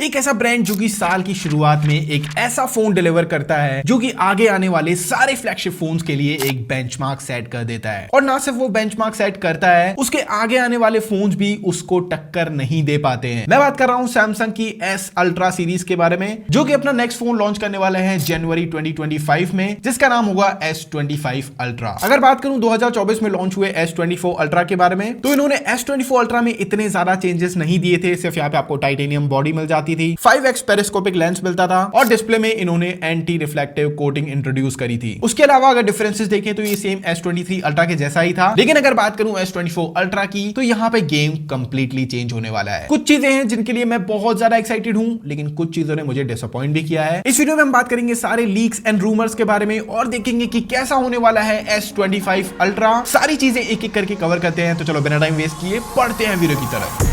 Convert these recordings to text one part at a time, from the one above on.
एक ऐसा ब्रांड जो कि साल की शुरुआत में एक ऐसा फोन डिलीवर करता है जो कि आगे आने वाले सारे फ्लैगशिप फोन्स के लिए एक बेंचमार्क सेट कर देता है। और ना सिर्फ वो बेंचमार्क सेट करता है, उसके आगे आने वाले फोन्स भी उसको टक्कर नहीं दे पाते हैं। मैं बात कर रहा हूं सैमसंग की S अल्ट्रा सीरीज के बारे में, जो कि अपना नेक्स्ट फोन लॉन्च करने वाले हैं जनवरी 2025 में, जिसका नाम होगा S24 अल्ट्रा। अगर बात करूं 2024 में लॉन्च हुए S24 अल्ट्रा के बारे में, तो इन्होंने S24 अल्ट्रा में इतने ज्यादा चेंजेस नहीं दिए थे। सिर्फ यहाँ पे आपको टाइटेनियम बॉडी मिल जाती थी, 5x पेरिस्कोपिक लेंस मिलता था और डिस्प्ले में इन्होंने एंटी रिफ्लेक्टिव कोटिंग इंट्रोड्यूस करी थी। उसके अलावा अगर डिफरेंसेस देखें तो ये सेम S23 अल्ट्रा के जैसा ही था। लेकिन अगर बात करूं S24 अल्ट्रा की, तो यहाँ पे गेम कंप्लीटली चेंज होने वाला है। कुछ चीजें हैं जिनके लिए मैं बहुत ज्यादा एक्साइटेड हूं, लेकिन कुछ चीजों ने मुझे डिसअपॉइंट भी किया है। इस वीडियो में हम बात करेंगे सारे लीक्स एंड रूमर्स के बारे में और देखेंगे कि कैसा होने वाला है S25 अल्ट्रा। सारी चीजें एक एक करके कवर करते हैं। तो चलो बिना टाइम वेस्ट किए पढ़ते हैं वीडियो की तरफ।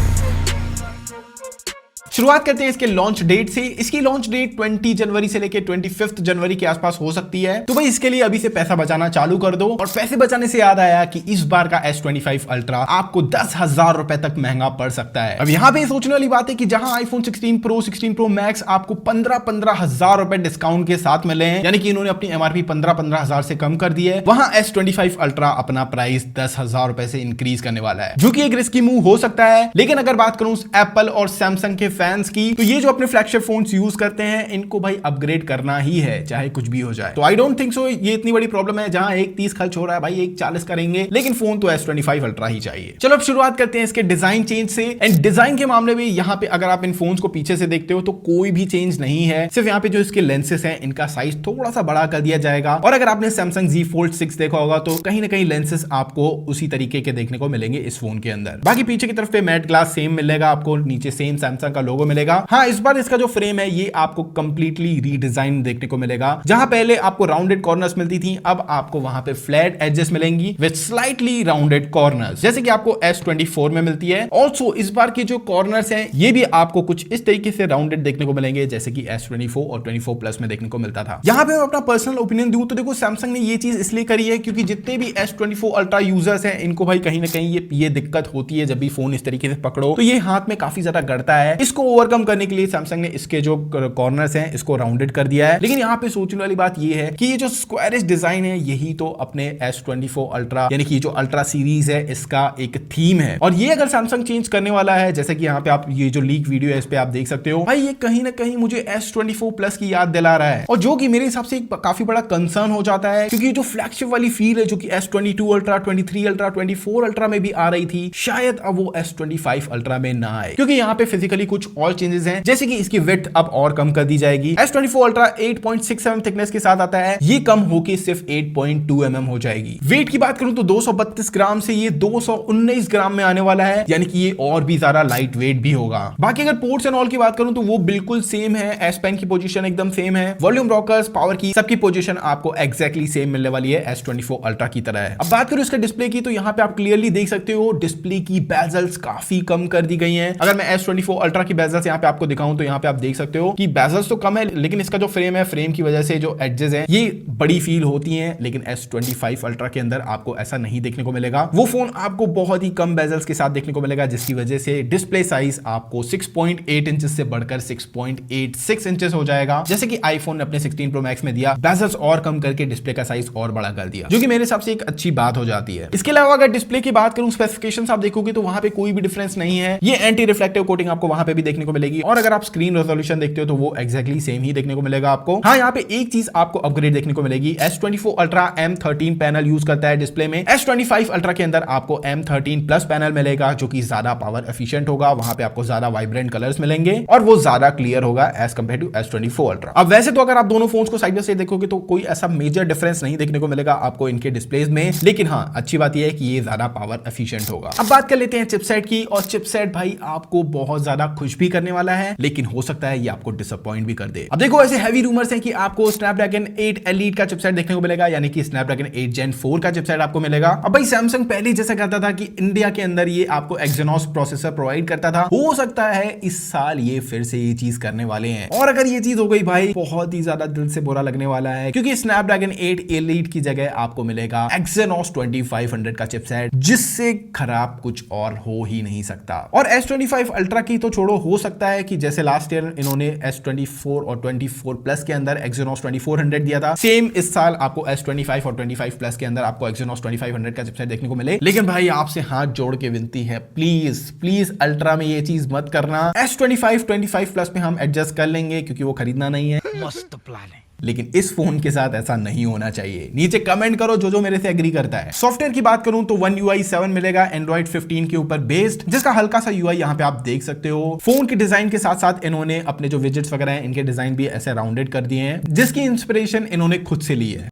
शुरुआत करते हैं इसके लॉन्च डेट से। इसकी लॉन्च डेट 20 जनवरी से लेकर 25 जनवरी के आसपास हो सकती है। तो भाई इसके लिए अभी से पैसा बचाना चालू कर दो। और पैसे बचाने से याद आया कि इस बार का S25 अल्ट्रा आपको 10,000 रुपए तक महंगा पड़ सकता है। अब यहाँ पे सोचने वाली बात है कि जहां आईफोन 16 प्रो 16 प्रो मैक्स आपको 15,000 रुपए डिस्काउंट के साथ मिले हैं, यानी कि इन्होंने अपनी MRP 15,000 से कम कर दी है, वहां S25 अल्ट्रा अपना प्राइस 10,000 रुपए से इंक्रीज करने वाला है, जो कि एक रिस्की मूव हो सकता है। लेकिन अगर बात करूं एप्पल और सैमसंग के फैंस की, तो ये जो अपने फ्लैगशिप फोन्स यूज करते हैं, इनको भाई अपग्रेड करना ही है, चाहे कुछ भी हो जाए। तो आई डोंट थिंक सो ये इतनी बड़ी प्रॉब्लम है। जहां एक 30 खर्च हो रहा है, भाई एक 40 करेंगे, लेकिन फोन तो S25 अल्ट्रा ही चाहिए। चलो अब शुरुआत करते हैं इसके डिजाइन चेंज से। एंड डिजाइन के मामले में यहाँ पे अगर आप इन फोन्स को पीछे से देखते हो तो कोई भी चेंज नहीं है। सिर्फ यहाँ पे जो इसके लेंसेस हैं, इनका साइज थोड़ा सा बड़ा कर दिया जाएगा। और अगर आपने सैमसंग Z Fold 6 देखा होगा, तो कहीं ना कहीं लेंसेस आपको उसी तरीके के देखने को मिलेंगे इस फोन के अंदर। बाकी पीछे की तरफ पे मैट ग्लास सेम मिलेगा आपको, नीचे सेम सैमसंग का लोगो मिलेगा। हाँ, इस बार इसका जो फ्रेम है ये आपको कंप्लीटली रीडिजाइन देखने को मिलेगा। जहां पहले आपको राउंडेड कॉर्नर्स मिलती थी, अब आपको वहां पे फ्लैट एजेस मिलेंगी विद स्लाइटली राउंडेड कॉर्नर्स, जैसे कि आपको S24 में मिलती है। ऑल्सो इस बार के जो कॉर्नर्स हैं, ये भी आपको कुछ इस तरीके से राउंडेड देखने को मिलेंगे, जैसे कि S24 और 24 प्लस में देखने को मिलता था। यहां पे मैं अपना पर्सनल ओपिनियन दूं तो देखो, सैमसंग ने ये चीज इसलिए करी है क्योंकि जितने भी S24 अल्ट्रा यूजर्स हैं, इनको भाई कहीं ना कहीं ये दिक्कत होती है। जब भी फोन इस तरीके से पकड़ो तो ये हाथ में काफी ज्यादा गड़ता है। इसको ओवरकम करने के लिए सैमसंग ने इसके जो कॉर्नर्स हैं, इसको राउंडेड कर दिया है। लेकिन यहाँ पे सोचने वाली बात ये है कि ये जो स्क्वायरिश डिजाइन है, यही तो अपने S24 अल्ट्रा यानी कि जो अल्ट्रा सीरीज है, इसका एक थीम है। और ये अगर सैमसंग चेंज करने वाला है, जैसे कि यहाँ पे आप ये जो लीक वीडियो है, इस पे आप देख सकते हो, भाई ये कहीं ना कहीं मुझे S24 प्लस की याद दिला रहा है। और जो कि मेरे हिसाब से काफी बड़ा कंसर्न हो जाता है, क्योंकि जो फ्लैगशिप वाली फील है जो कि S22 अल्ट्रा, 23 अल्ट्रा, 24 अल्ट्रा में भी आ रही थी, शायद अब वो S25 अल्ट्रा में ना आए, क्योंकि यहाँ पे फिजिकली कुछ और चेंजेस हैं, जैसे कि इसकी विड्थ अब और कम कर दी जाएगी। S24 अल्ट्रा 8.6 थिकनेस के साथ आता है, ये कम होके सिर्फ 8.2 हो जाएगी। वेट की बात करूं तो 232 ग्राम से ये 219 ग्राम में आने वाला है, यानी कि ये और भी ज्यादा लाइट वेट भी होगा। बाकी अगर पोर्ट्स एंड ऑल की बात करूं तो वो बिल्कुल सेम है। S पेन की पोजीशन एकदम सेम है, वॉल्यूम रॉकर्स, पावर की सबकी पोजीशन आपको एग्जैक्टली सेम मिलने वाली है, S24 अल्ट्रा की तरह है। अब बात करूं इसका डिस्प्ले की, तो यहाँ पे आप क्लियरली देख सकते हो डिस्प्ले की बेजल्स काफी कम कर दी गई हैं। अगर मैं S24 अल्ट्रा की बेजल्स यहाँ पे आपको दिखाऊं तो यहाँ पे आप देख सकते हो कि बेजल्स तो कम है, लेकिन इसका जो फ्रेम है, फ्रेम की वजह से जो एजेस हैं ये बड़ी फील होती हैं। लेकिन S25 अल्ट्रा के अंदर आपको ऐसा नहीं देखने को मिलेगा। वो फोन आपको बहुत ही कम बेजल्स के साथ देखने को मिलेगा, जिसकी वजह से डिस्प्ले साइज आपको 6.8 इंचेस से बढ़कर 6.86 इंचेस हो जाएगा, जैसे कि आईफोन ने अपने 16 प्रो मैक्स में दिया। बेजल्स और कम करके डिस्प्ले का साइज और बड़ा कर दिया, जो कि मेरे हिसाब से एक अच्छी बात हो जाती है। इसके अलावा अगर डिस्प्ले की बात करूं, स्पेसिफिकेशंस आप देखोगे तो वहां पे कोई भी डिफरेंस नहीं है। ये एंटी रिफ्लेक्टिव कोटिंग आपको वहां पे भी देखने को मिलेगी। और अगर आप स्क्रीन रेजोल्यूशन देखते हो तो वो एग्जैक्टली सेम ही देखने को मिलेगा आपको। हाँ, यहाँ पे एक चीज आपको अपग्रेड देखने को मिलेगी। S24 ultra M13 panel use करता है डिस्प्ले में। S25 अल्ट्रा के अंदर आपको M13 प्लस पैनल मिलेगा, जो कि ज्यादा पावर एफिशिएंट होगा। वहां पे आपको ज्यादा वाइब्रेंट कलर्स मिलेंगे और वो ज्यादा क्लियर होगा as compare to S24 ultra. अब वैसे तो अगर आप दोनों फोन्स को साइड बाय साइड देखोगे तो कोई ऐसा मेजर डिफरेंस नहीं देखने को मिलेगा आपको इनके डिस्प्लेज में। लेकिन हाँ, अच्छी बात यह है कि ये ज्यादा पावर एफिशिएंट होगा। अब बात कर लेते हैं चिपसेट की। और चिपसेट भाई आपको बहुत ज्यादा खुश भी करने वाला है, लेकिन हो सकता है ये आपको डिसअपॉइंट भी कर दे। अब देखो, ऐसे हैवी रूमर्स हैं कि आपको स्नैपड्रैगन 8 एलीट का चिपसेट देखने को मिलेगा, यानी कि स्नैपड्रैगन 8 Gen 4 का चिपसेट आपको मिलेगा। अब भाई सैमसंग पहले जैसा कहता था कि इंडिया के अंदर ये आपको एक्सिनोस प्रोसेसर प्रोवाइड करता था, हो सकता है इस साल ये फिर से ये चीज करने वाले हैं। और अगर ये चीज हो गई भाई, बहुत ही ज्यादा दिल से बुरा लगने वाला है, क्योंकि स्नैपड्रैगन 8 एलीट की जगह आपको मिलेगा एक्सिनोस 2500 का चिपसेट, जिससे खराब कुछ और हो ही नहीं सकता। और S25 अल्ट्रा की तो छोड़ो, हो सकता है कि जैसे लास्ट ईयर इन्होंने S24 और 24 प्लस के अंदर Exynos 2400 दिया था, सेम इस साल आपको S25 और 25 प्लस के अंदर आपको Exynos 2500 का चिपसेट देखने को मिले। लेकिन भाई आपसे हाथ जोड़ के विनती है, प्लीज प्लीज अल्ट्रा में ये चीज मत करना। S25 25 प्लस में हम एडजस्ट कर लेंगे क्योंकि वो खरीदना नहीं है। मस्त प्लान है, लेकिन इस फोन के साथ ऐसा नहीं होना चाहिए। नीचे कमेंट करो जो मेरे से एग्री करता है। सॉफ्टवेयर की बात करूं तो One UI 7 मिलेगा Android 15 के ऊपर बेस्ड, जिसका हल्का सा UI यहां पे आप देख सकते हो। फोन के डिजाइन के साथ साथ इन्होंने अपने जो विजेट्स वगैरह हैं इनके डिजाइन भी ऐसे राउंडेड कर दिए हैं, जिसकी इंस्पिरेशन इन्होंने खुद से ली है।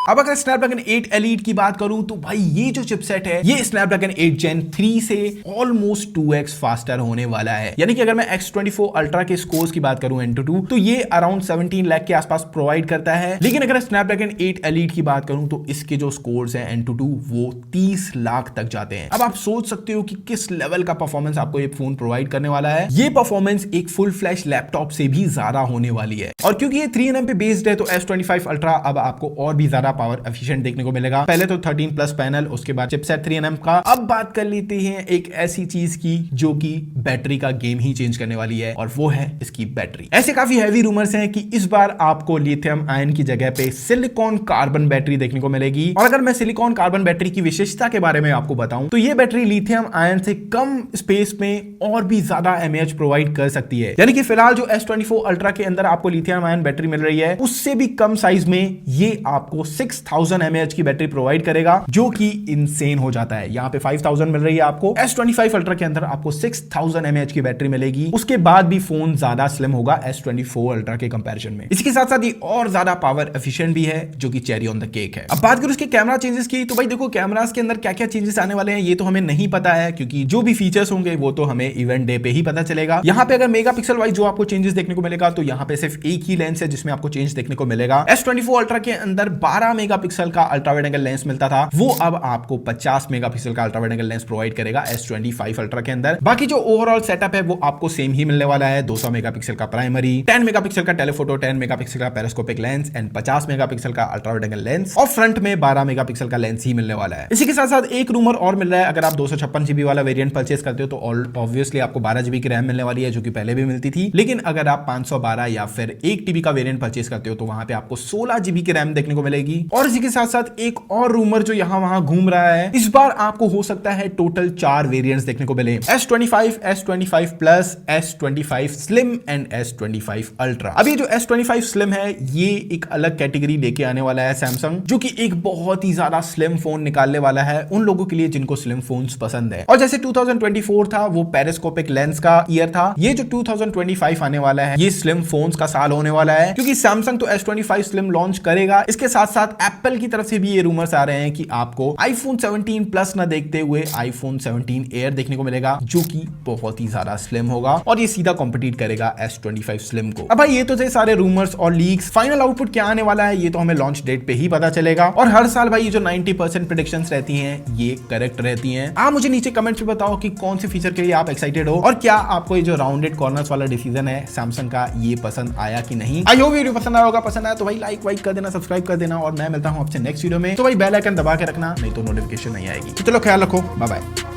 अब अगर स्नैपड्रैगन 8 एलीट की बात करूं तो भाई ये जो चिपसेट है ये स्नैपड्रैगन 8 Gen 3 से ऑलमोस्ट 2x फास्टर होने वाला है। यानी कि अगर मैं X24 अल्ट्रा के स्कोर्स की बात करूं N22 तो ये अराउंड 17 लाख के आसपास प्रोवाइड करता है। लेकिन अगर स्नैपड्रैगन 8 एलीट की बात करूं तो इसके जो स्कोर्स हैं N22 वो 30 लाख तक जाते हैं। अब आप सोच सकते हो कि किस लेवल का परफॉर्मेंस आपको ये फोन प्रोवाइड करने वाला है। ये परफॉर्मेंस एक फुल फ्लैश लैपटॉप से भी ज्यादा होने वाली है, और क्योंकि ये 3nm पे बेस्ड है तो S25 अल्ट्रा अब आपको और भी ज्यादा पावर एफिशिएंट देखने को मिलेगा। पहले तो 13 प्लस पैनल, उसके बाद चिपसेट 3nm का। अब बात कर लेते हैं एक ऐसी चीज की जो कि बैटरी का गेम ही चेंज करने वाली है, और वो है इसकी बैटरी। ऐसे काफी हैवी रूमर्स हैं कि इस बार आपको लिथियम आयन की जगह पे सिलिकॉन कार्बन बैटरी देखने को मिलेगी। और अगर मैं सिलिकॉन कार्बन बैटरी की विशेषता के बारे में आपको बताऊं तो ये बैटरी लिथियम आयन से कम स्पेस में और भी ज्यादा mAh प्रोवाइड कर सकती है। यानी कि फिलहाल जो S24 अल्ट्रा के अंदर आपको लिथियम आयन बैटरी मिल रही है उससे भी कम साइज में ये आपको 6000 mAh की बैटरी प्रोवाइड करेगा, जो कि इनसेन हो जाता है। यहाँ पे 5000 मिल रही है आपको, S25 अल्ट्रा के अंदर आपको 6000 mAh की बैटरी मिलेगी। उसके बाद भी फोन ज्यादा स्लिम होगा S24 अल्ट्रा के कंपैरिजन में। इसके साथ साथ ये और ज्यादा पावर एफिशिएंट भी है, जो कि चेरी ऑन द केक है। अब बात करूं इसके कैमरा चेंजेस की, तो भाई देखो कैमरास के अंदर क्या क्या चेंजेस आने वाले हैं ये तो हमें नहीं पता है, क्योंकि जो भी फीचर्स होंगे वो तो हमें इवेंट डे पे ही पता चलेगा। यहाँ पे अगर मेगापिक्सल वाइज जो आपको चेंजेस देखने को मिलेगा तो यहाँ पे सिर्फ एक ही लेंस है जिसमें आपको चेंज देखने को मिलेगा। S24 अल्ट्रा के अंदर 12 मेगापिक्सल का अल्ट्रा वाइड एंगल लेंस मिलता था, वो अब आपको 50 मेगापिक्सल का ultra wide angle lens provide करेगा S25 अल्ट्रा के अंदर। बाकी जो ओवरऑल सेटअप है वो आपको सेम ही मिलने वाला है। 200 मेगापिक्सल का प्राइमरी, 10 मेगापिक्सल का टेलीफोटो, 10 मेगापिक्सल का पेरिस्कोपिक लेंस एंड 50 मेगापिक्सल का अल्ट्रा वाइड एंगल लेंस, और फ्रंट में 12 मेगापिक्सल का लेंस ही मिलने वाला है। इसी के साथ साथ एक रूमर और मिल रहा है, अगर आप 256GB वाला वेरिएंट परचेस करते हो तो ऑब्वियसली आपको 12GB की रैम मिलने वाली है, जो कि पहले भी मिलती थी। लेकिन अगर आप 512 या फिर 1TB का वेरिएंट परचेस करते हो तो वहां पे आपको 16GB की रैम देखने को मिलेगी। और इसी के साथ साथ एक और रूमर जो यहां वहां घूम रहा है, इस बार आपको हो सकता है टोटल 4 वेरिएंट्स देखने को मिले, S25, S25 plus, S25 slim and S25 ultra. अब ये जो S25 स्लिम है ये एक अलग कैटेगरी लेके आने वाला है सैमसंग, जो कि एक बहुत ही ज्यादा स्लिम फोन निकालने वाला है उन लोगों के लिए जिनको स्लिम फोन्स पसंद है। और जैसे 2024 था वो पेरिस्कोपिक लेंस का ईयर था, ये जो 2025 आने वाला है ये स्लिम फोन्स का साल होने वाला है, क्योंकि सैमसंग तो S25 स्लिम लॉन्च करेगा। इसके साथ साथ एप्पल की तरफ से भी ये रूमर्स आ रहे हैं कि आपको iPhone 17 प्लस ना देखते हुए iPhone 17 एयर देखने को मिलेगा, जो कि बहुत ही ज्यादा स्लिम होगा और ये सीधा कॉम्पिटिट करेगा S25 स्लिम को। अब भाई ये तो थे सारे रूमर्स और लीक्स, फाइनल आउटपुट क्या आने वाला है ये तो हमें लॉन्च डेट पे ही पता चलेगा। और हर साल भाई ये जो 90% प्रेडिक्शंस रहती हैं ये करेक्ट रहती हैं। आप मुझे नीचे कमेंट्स में बताओ कि कौन से फीचर के लिए आप एक्साइटेड हो, और क्या आपको ये जो राउंडेड कॉर्नर्स वाला डिसीजन है सैमसंग का ये पसंद आया कि नहीं। आई होप वीडियो पसंद आया होगा, पसंद आया तो भाई लाइक वाइक कर देना, सब्सक्राइब कर देना, और मैं मिलता हूं आपसे नेक्स्ट वीडियो में। तो भाई बेल आइकन दबा के रखना, नहीं तो नोटिफिकेशन नहीं आएगी। तो चलो ख्याल रखो, बाय बाय।